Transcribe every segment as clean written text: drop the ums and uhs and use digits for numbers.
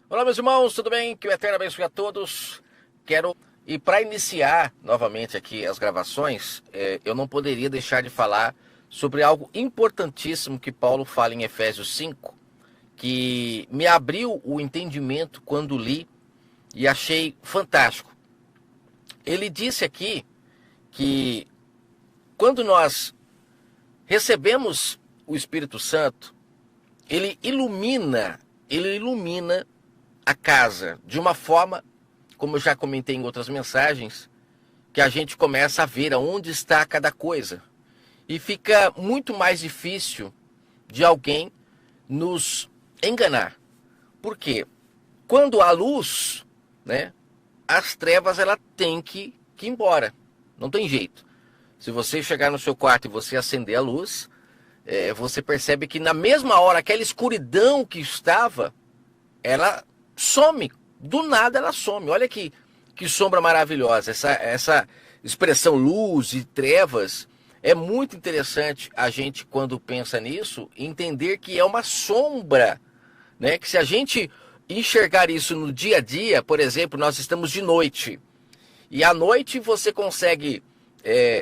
Olá, meus irmãos, tudo bem? Que o Eterno abençoe a todos. E para iniciar novamente aqui as gravações, eu não poderia deixar de falar sobre algo importantíssimo que Paulo fala em Efésios 5, que me abriu o entendimento quando li e achei fantástico. Ele disse aqui que quando nós recebemos o Espírito Santo, ele ilumina a casa de uma forma, como eu já comentei em outras mensagens, que a gente começa a ver aonde está cada coisa. E fica muito mais difícil de alguém nos enganar. Por quê? Quando há luz, né, as trevas ela tem que ir embora. Não tem jeito. Se você chegar no seu quarto e você acender a luz, você percebe que na mesma hora, aquela escuridão que estava, ela some. Do nada ela some. Olha que sombra maravilhosa. Essa expressão luz e trevas é muito interessante a gente, quando pensa nisso, entender que é uma sombra, né? Que se a gente enxergar isso no dia a dia, por exemplo, nós estamos de noite. E à noite você consegue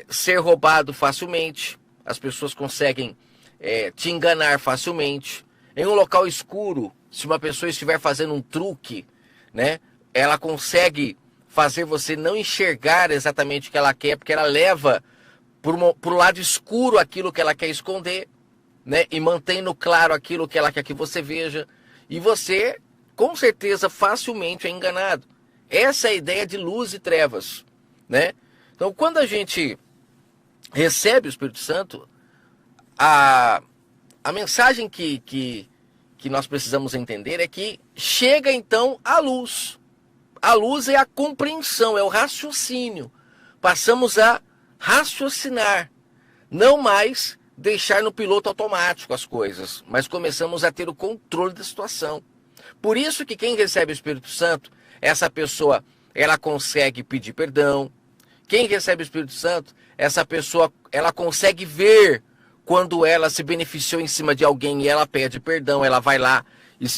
ser roubado facilmente. As pessoas conseguem te enganar facilmente. Em um local escuro, se uma pessoa estiver fazendo um truque, né, ela consegue fazer você não enxergar exatamente o que ela quer, porque ela leva para o lado escuro aquilo que ela quer esconder, né, e mantém no claro aquilo que ela quer que você veja. E você, com certeza, facilmente é enganado. Essa é a ideia de luz e trevas, né? Então, quando a gente recebe o Espírito Santo, a mensagem que nós precisamos entender é que chega então a luz. A luz é a compreensão, é o raciocínio. Passamos a raciocinar, não mais deixar no piloto automático as coisas, mas começamos a ter o controle da situação. Por isso que quem recebe o Espírito Santo, essa pessoa, ela consegue pedir perdão. Quem recebe o Espírito Santo, essa pessoa, ela consegue ver quando ela se beneficiou em cima de alguém e ela pede perdão, ela vai lá e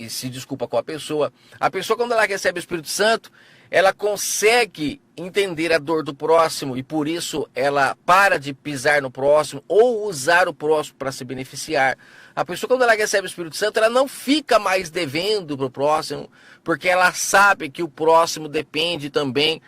se desculpa com a pessoa. A pessoa, quando ela recebe o Espírito Santo, ela consegue entender a dor do próximo e por isso ela para de pisar no próximo ou usar o próximo para se beneficiar. A pessoa, quando ela recebe o Espírito Santo, ela não fica mais devendo para o próximo, porque ela sabe que o próximo depende também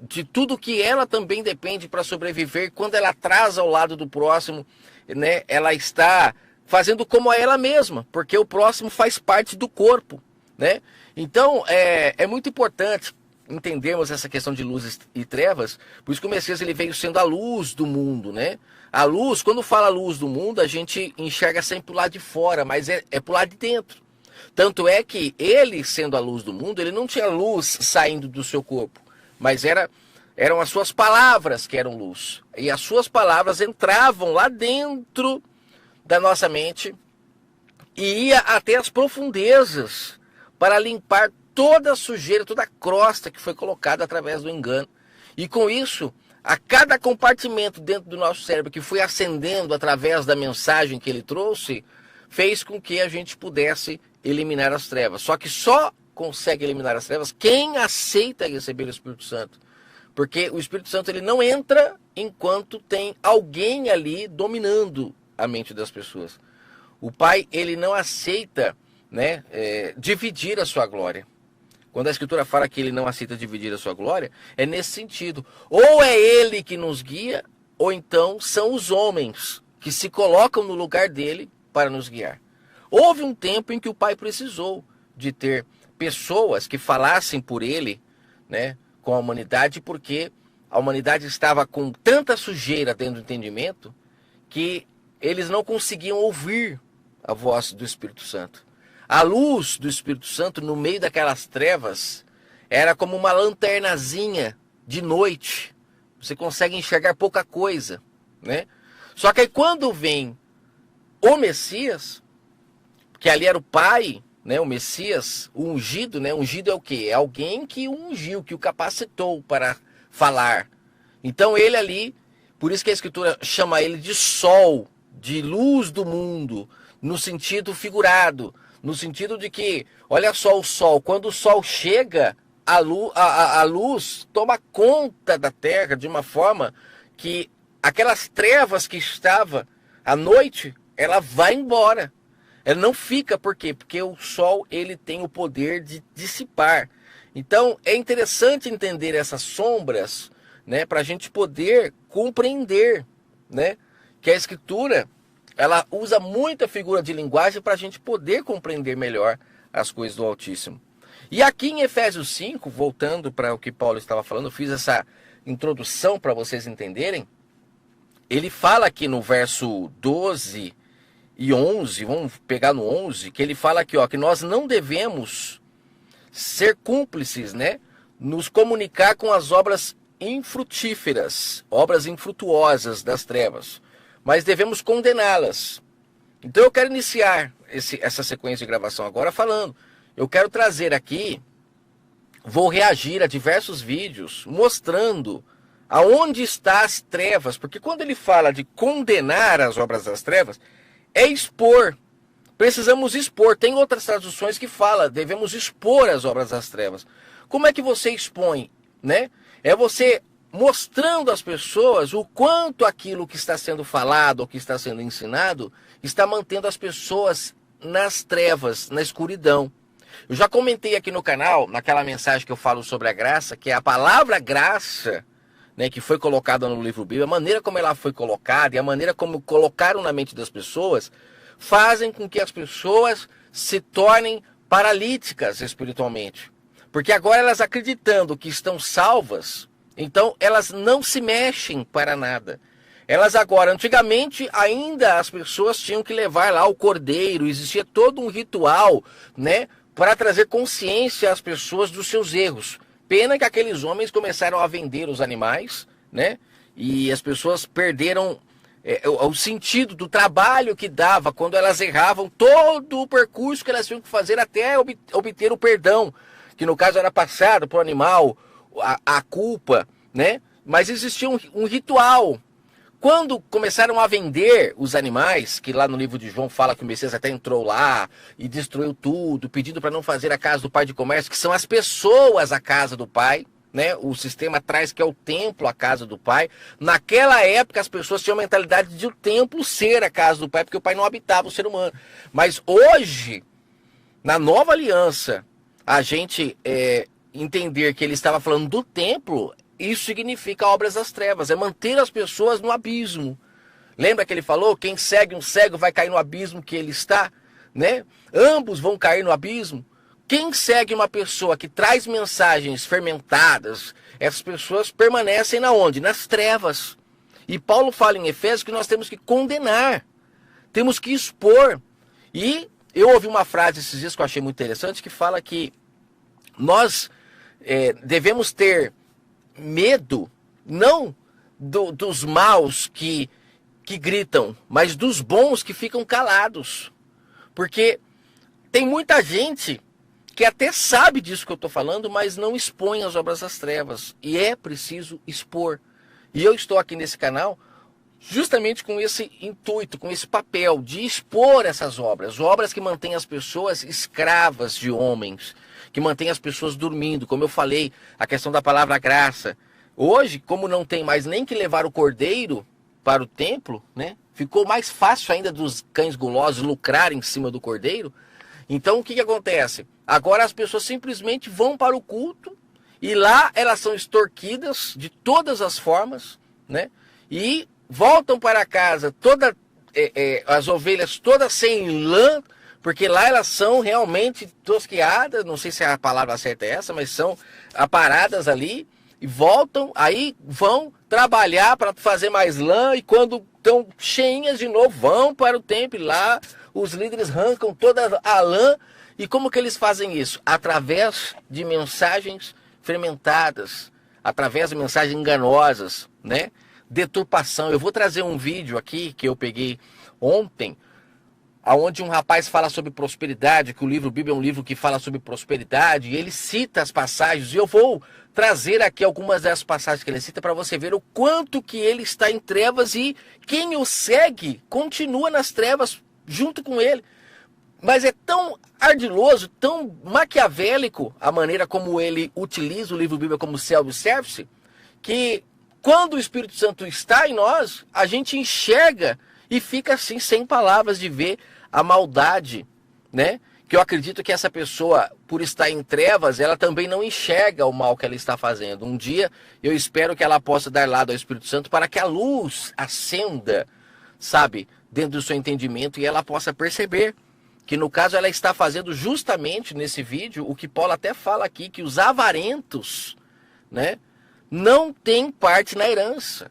de tudo que ela também depende para sobreviver. Quando ela traz ao lado do próximo, né, ela está fazendo como a ela mesma, porque o próximo faz parte do corpo, né? Então, é muito importante entendermos essa questão de luz e trevas. Por isso que o Messias ele veio sendo a luz do mundo, né? A luz, quando fala luz do mundo, a gente enxerga sempre pro lado de fora, mas é pro lado de dentro. Tanto é que ele, sendo a luz do mundo, ele não tinha luz saindo do seu corpo, mas eram as suas palavras que eram luz. E as suas palavras entravam lá dentro da nossa mente e ia até as profundezas para limpar toda a sujeira, toda a crosta que foi colocada através do engano. E com isso, a cada compartimento dentro do nosso cérebro que foi acendendo através da mensagem que ele trouxe, fez com que a gente pudesse eliminar as trevas. Só que só consegue eliminar as trevas quem aceita receber o Espírito Santo. Porque o Espírito Santo ele não entra enquanto tem alguém ali dominando a mente das pessoas. O Pai ele não aceita, né, dividir a sua glória. Quando a Escritura fala que ele não aceita dividir a sua glória, é nesse sentido. Ou é ele que nos guia, ou então são os homens que se colocam no lugar dele para nos guiar. Houve um tempo em que o Pai precisou de ter pessoas que falassem por ele, né, com a humanidade, porque a humanidade estava com tanta sujeira dentro do entendimento que eles não conseguiam ouvir a voz do Espírito Santo. A luz do Espírito Santo no meio daquelas trevas era como uma lanternazinha de noite. Você consegue enxergar pouca coisa, né? Só que aí quando vem o Messias, que ali era o Pai, né, o Messias, o ungido, né? Ungido é o quê? É alguém que o ungiu, que o capacitou para falar. Então ele ali, por isso que a Escritura chama ele de sol, de luz do mundo, no sentido figurado. no sentido de que, olha só o sol, quando o sol chega, a luz toma conta da terra de uma forma que aquelas trevas que estava à noite, ela vai embora. Ela não fica, por quê? Porque o sol ele tem o poder de dissipar. Então é interessante entender essas sombras, né, para a gente poder compreender, né, que a Escritura ela usa muita figura de linguagem para a gente poder compreender melhor as coisas do Altíssimo. E aqui em Efésios 5, voltando para o que Paulo estava falando, eu fiz essa introdução para vocês entenderem. Ele fala aqui no verso 12 e 11, vamos pegar no 11, que ele fala aqui, ó, que nós não devemos ser cúmplices, né, nos comunicar com as obras infrutíferas, obras infrutuosas das trevas, mas devemos condená-las. Então eu quero iniciar essa sequência de gravação agora falando, eu quero trazer aqui, vou reagir a diversos vídeos mostrando aonde está as trevas, porque quando ele fala de condenar as obras das trevas, é expor. Precisamos expor. Tem outras traduções que falam, devemos expor as obras das trevas. Como é que você expõe, né? É você mostrando às pessoas o quanto aquilo que está sendo falado ou que está sendo ensinado está mantendo as pessoas nas trevas, na escuridão. Eu já comentei aqui no canal, naquela mensagem que eu falo sobre a graça, que é a palavra graça, né, que foi colocada no livro Bíblia, a maneira como ela foi colocada e a maneira como colocaram na mente das pessoas, fazem com que as pessoas se tornem paralíticas espiritualmente. Porque agora elas acreditando que estão salvas, então elas não se mexem para nada. Elas agora, antigamente ainda as pessoas tinham que levar lá o cordeiro, existia todo um ritual, né, para trazer consciência às pessoas dos seus erros. Pena que aqueles homens começaram a vender os animais, né, e as pessoas perderam o sentido do trabalho que dava quando elas erravam, todo o percurso que elas tinham que fazer até obter o perdão, que no caso era passado para o animal, a culpa, né? Mas existia um ritual. Quando começaram a vender os animais, que lá no livro de João fala que o Messias até entrou lá e destruiu tudo, pedindo para não fazer a casa do pai de comércio, que são as pessoas a casa do pai, né? O sistema traz que é o templo a casa do pai. Naquela época as pessoas tinham a mentalidade de o templo ser a casa do pai, porque o pai não habitava o ser humano. Mas hoje, na nova aliança, a gente entender que ele estava falando do templo, isso significa obras das trevas, é manter as pessoas no abismo. Lembra que ele falou, quem segue um cego vai cair no abismo que ele está, né? Ambos vão cair no abismo. Quem segue uma pessoa que traz mensagens fermentadas, essas pessoas permanecem na onde? Nas trevas. E Paulo fala em Efésios que nós temos que condenar, temos que expor. E eu ouvi uma frase esses dias que eu achei muito interessante, que fala que nós devemos ter medo, não dos maus que gritam, mas dos bons que ficam calados. Porque tem muita gente que até sabe disso que eu estou falando, mas não expõe as obras das trevas. E é preciso expor. E eu estou aqui nesse canal justamente com esse intuito, com esse papel de expor essas obras que mantêm as pessoas escravas de homens, que mantêm as pessoas dormindo. Como eu falei, a questão da palavra graça. Hoje, como não tem mais nem que levar o cordeiro para o templo, né? Ficou mais fácil ainda dos cães gulosos lucrarem em cima do cordeiro. Então, o que acontece? Agora as pessoas simplesmente vão para o culto e lá elas são extorquidas de todas as formas, né? E voltam para casa as ovelhas todas sem lã, porque lá elas são realmente tosqueadas, não sei se a palavra certa é essa, mas são aparadas ali, e voltam, aí vão trabalhar para fazer mais lã, e quando estão cheinhas de novo, vão para o templo, e lá os líderes arrancam toda a lã. E como que eles fazem isso? Através de mensagens fermentadas, através de mensagens enganosas, né? Deturpação. Eu vou trazer um vídeo aqui que eu peguei ontem, onde um rapaz fala sobre prosperidade, que o livro Bíblia é um livro que fala sobre prosperidade, e ele cita as passagens, e eu vou trazer aqui algumas dessas passagens que ele cita para você ver o quanto que ele está em trevas, e quem o segue continua nas trevas junto com ele. Mas é tão ardiloso, tão maquiavélico a maneira como ele utiliza o livro Bíblia como self-service, que quando o Espírito Santo está em nós, a gente enxerga e fica assim sem palavras de ver a maldade, né? Que eu acredito que essa pessoa, por estar em trevas, ela também não enxerga o mal que ela está fazendo. Um dia eu espero que ela possa dar lado ao Espírito Santo para que a luz acenda, sabe, dentro do seu entendimento e ela possa perceber que no caso ela está fazendo justamente nesse vídeo o que Paulo até fala aqui, que os avarentos, né, não têm parte na herança.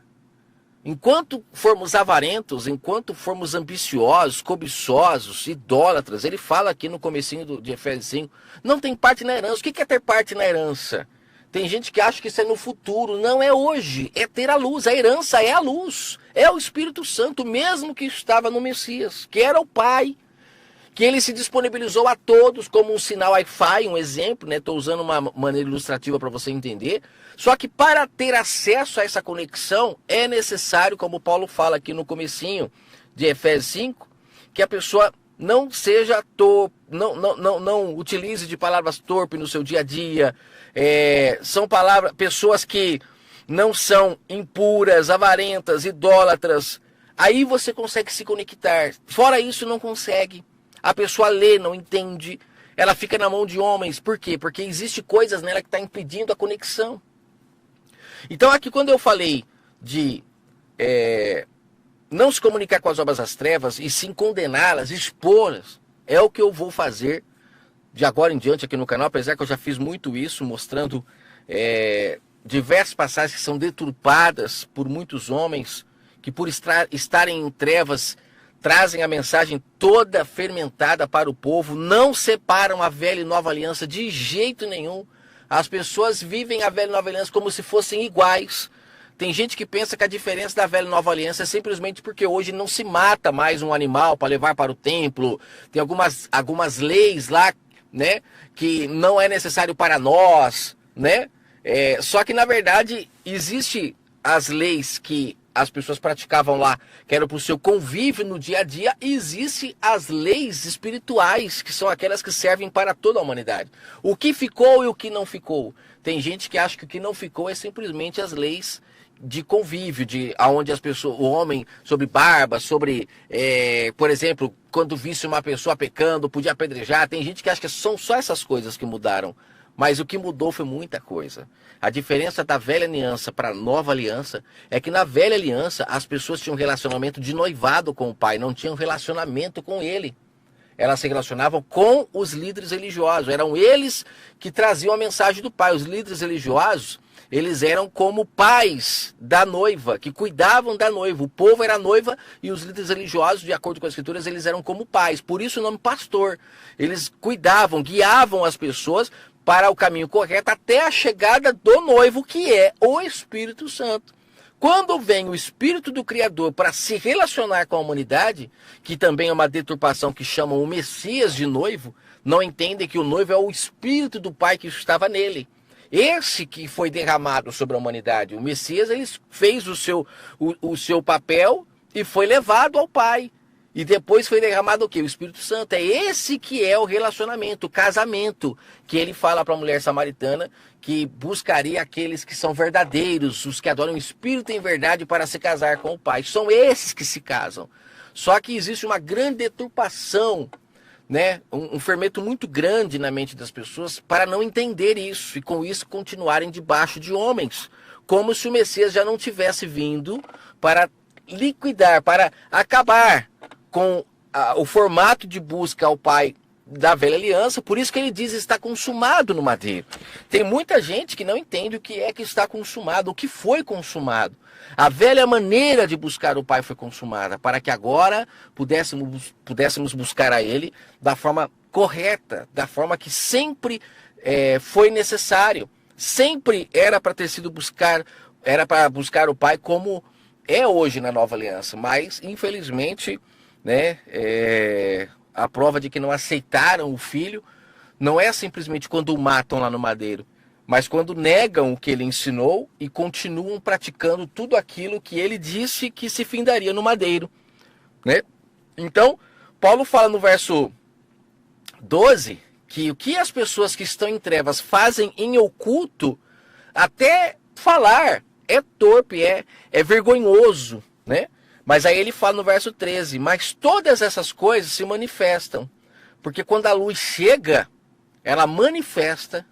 Enquanto formos avarentos, enquanto formos ambiciosos, cobiçosos, idólatras, ele fala aqui no comecinho de Efésios 5, não tem parte na herança. O que é ter parte na herança? Tem gente que acha que isso é no futuro. Não, é hoje, é ter a luz. A herança é a luz, é o Espírito Santo, mesmo que estava no Messias, que era o Pai, que ele se disponibilizou a todos como um sinal Wi-Fi, um exemplo, né? Estou usando uma maneira ilustrativa para você entender. Só que para ter acesso a essa conexão, é necessário, como Paulo fala aqui no comecinho de Efésios 5, que a pessoa não seja torpe, não utilize de palavras torpes no seu dia a dia. São pessoas que não são impuras, avarentas, idólatras. Aí você consegue se conectar. Fora isso, não consegue. A pessoa lê, não entende, ela fica na mão de homens. Por quê? Porque existe coisas nela que está impedindo a conexão. Então aqui quando eu falei de não se comunicar com as obras das trevas e sim condená-las, expô-las, é o que eu vou fazer de agora em diante aqui no canal, apesar que eu já fiz muito isso, mostrando diversas passagens que são deturpadas por muitos homens, que por estarem em trevas, trazem a mensagem toda fermentada para o povo, não separam a velha e nova aliança de jeito nenhum. As pessoas vivem a velha e nova aliança como se fossem iguais. Tem gente que pensa que a diferença da velha e nova aliança é simplesmente porque hoje não se mata mais um animal para levar para o templo. Tem algumas leis lá, né, que não é necessário para nós, né? Só que na verdade existe as leis que as pessoas praticavam lá, que eram para o seu convívio no dia a dia, e existem as leis espirituais, que são aquelas que servem para toda a humanidade. O que ficou e o que não ficou. Tem gente que acha que o que não ficou é simplesmente as leis de convívio, onde as pessoas, o homem, sobre barba, sobre, por exemplo, quando visse uma pessoa pecando, podia apedrejar. Tem gente que acha que são só essas coisas que mudaram. Mas o que mudou foi muita coisa. A diferença da velha aliança para a nova aliança é que na velha aliança as pessoas tinham um relacionamento de noivado com o pai, não tinham relacionamento com ele. Elas se relacionavam com os líderes religiosos. Eram eles que traziam a mensagem do pai. Os líderes religiosos, eles eram como pais da noiva, que cuidavam da noiva. O povo era a noiva e os líderes religiosos, de acordo com as escrituras, eles eram como pais. Por isso o nome pastor. Eles cuidavam, guiavam as pessoas para o caminho correto até a chegada do noivo, que é o Espírito Santo. Quando vem o Espírito do Criador para se relacionar com a humanidade, que também é uma deturpação que chamam o Messias de noivo, não entendem que o noivo é o Espírito do Pai que estava nele. Esse que foi derramado sobre a humanidade. O Messias, ele fez o seu papel e foi levado ao Pai. E depois foi derramado o quê? O Espírito Santo. É esse que é o relacionamento, o casamento, que ele fala para a mulher samaritana, que buscaria aqueles que são verdadeiros, os que adoram o Espírito em verdade para se casar com o Pai. São esses que se casam. Só que existe uma grande deturpação, né? Um fermento muito grande na mente das pessoas para não entender isso e com isso continuarem debaixo de homens. Como se o Messias já não tivesse vindo para liquidar, para acabar com o formato de busca ao Pai da velha aliança. Por isso que ele diz está consumado no madeiro. Tem muita gente que não entende o que é que está consumado, o que foi consumado. A velha maneira de buscar o Pai foi consumada, para que agora pudéssemos buscar a Ele da forma correta, da forma que sempre foi necessário. Sempre era para ter sido era para buscar o Pai como é hoje na nova aliança, mas infelizmente, né, a prova de que não aceitaram o filho não é simplesmente quando o matam lá no madeiro, mas quando negam o que ele ensinou e continuam praticando tudo aquilo que ele disse que se findaria no madeiro, né? Então, Paulo fala no verso 12, que o que as pessoas que estão em trevas fazem em oculto, até falar é torpe, é vergonhoso, né? Mas aí ele fala no verso 13, mas todas essas coisas se manifestam, porque quando a luz chega, ela manifesta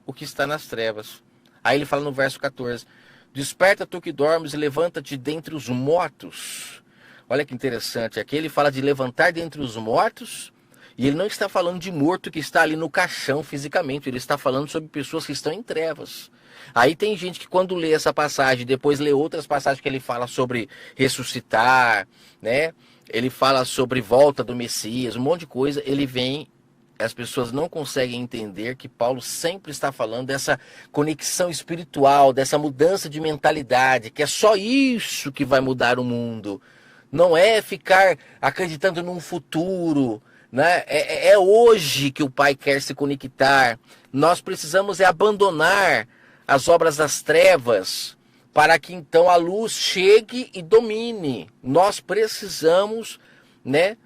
o que está nas trevas. Aí ele fala no verso 14, desperta tu que dormes e levanta-te dentre os mortos. Olha que interessante, aqui ele fala de levantar dentre os mortos, e ele não está falando de morto que está ali no caixão fisicamente, ele está falando sobre pessoas que estão em trevas. Aí tem gente que quando lê essa passagem, depois lê outras passagens que ele fala sobre ressuscitar, né? Ele fala sobre volta do Messias, um monte de coisa, ele vem, as pessoas não conseguem entender que Paulo sempre está falando dessa conexão espiritual, dessa mudança de mentalidade, que é só isso que vai mudar o mundo. Não é ficar acreditando num futuro, né? É hoje que o Pai quer se conectar. Nós precisamos abandonar as obras das trevas, para que então a luz chegue e domine. Nós precisamos, né,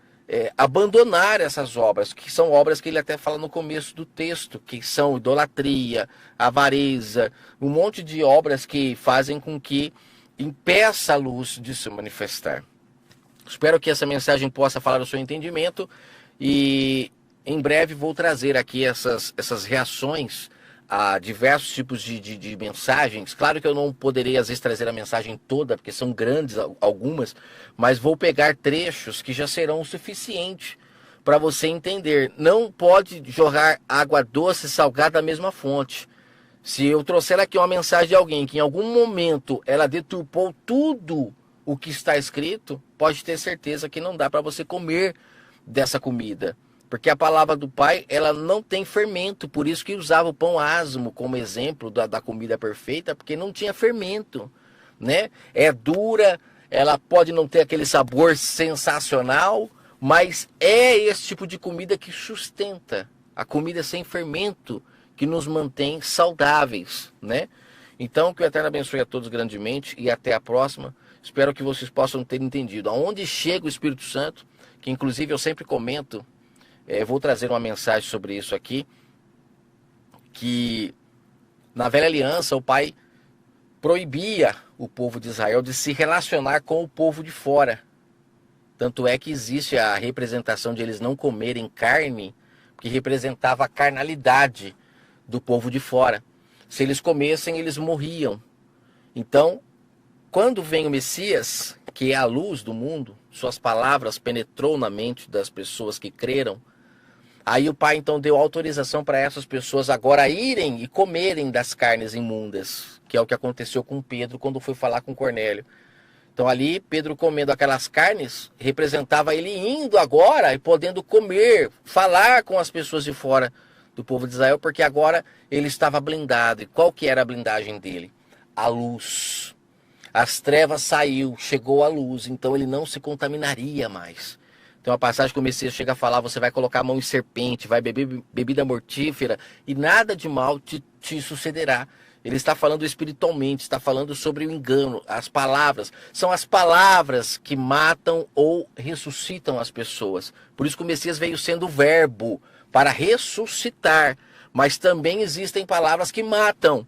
abandonar essas obras, que são obras que ele até fala no começo do texto, que são idolatria, avareza, um monte de obras que fazem com que impeça a luz de se manifestar. Espero que essa mensagem possa falar do seu entendimento e em breve vou trazer aqui essas reações a diversos tipos de mensagens. Claro que eu não poderei às vezes trazer a mensagem toda, porque são grandes algumas, mas vou pegar trechos que já serão o suficiente para você entender. Não pode jogar água doce e salgada da mesma fonte. Se eu trouxer aqui uma mensagem de alguém que em algum momento ela deturpou tudo o que está escrito, pode ter certeza que não dá para você comer dessa comida. Porque a palavra do Pai, ela não tem fermento, por isso que usava o pão asmo como exemplo da comida perfeita, porque não tinha fermento, né? É dura, ela pode não ter aquele sabor sensacional, mas é esse tipo de comida que sustenta, a comida sem fermento, que nos mantém saudáveis, né? Então, que o Eterno abençoe a todos grandemente e até a próxima. Espero que vocês possam ter entendido aonde chega o Espírito Santo, que inclusive eu sempre comento. Vou trazer uma mensagem sobre isso aqui, que na velha aliança o Pai proibia o povo de Israel de se relacionar com o povo de fora. Tanto é que existe a representação de eles não comerem carne, que representava a carnalidade do povo de fora. Se eles comessem, eles morriam. Então, quando vem o Messias, que é a luz do mundo, suas palavras penetrou na mente das pessoas que creram. Aí o Pai então deu autorização para essas pessoas agora irem e comerem das carnes imundas, que é o que aconteceu com Pedro quando foi falar com Cornélio. Então ali, Pedro comendo aquelas carnes, representava ele indo agora e podendo comer, falar com as pessoas de fora do povo de Israel, porque agora ele estava blindado. E qual que era a blindagem dele? A luz. As trevas saiu, chegou a luz, então ele não se contaminaria mais. Tem uma passagem que o Messias chega a falar, você vai colocar a mão em serpente, vai beber bebida mortífera e nada de mal te sucederá. Ele está falando espiritualmente, está falando sobre o engano. As palavras, são as palavras que matam ou ressuscitam as pessoas. Por isso que o Messias veio sendo o verbo para ressuscitar. Mas também existem palavras que matam.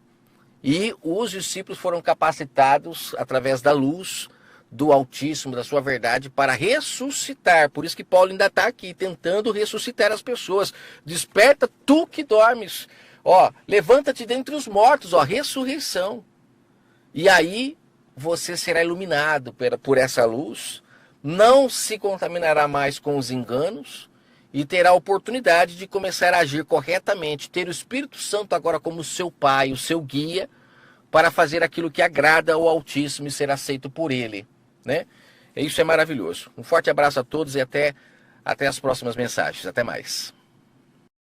E os discípulos foram capacitados através da luz do Altíssimo, da sua verdade, para ressuscitar. Por isso que Paulo ainda está aqui, tentando ressuscitar as pessoas. Desperta tu que dormes. Levanta-te dentre os mortos, ressurreição. E aí você será iluminado por essa luz, não se contaminará mais com os enganos e terá a oportunidade de começar a agir corretamente, ter o Espírito Santo agora como seu pai, o seu guia, para fazer aquilo que agrada ao Altíssimo e ser aceito por ele, né? Isso é maravilhoso. Um forte abraço a todos e até as próximas mensagens. Até mais.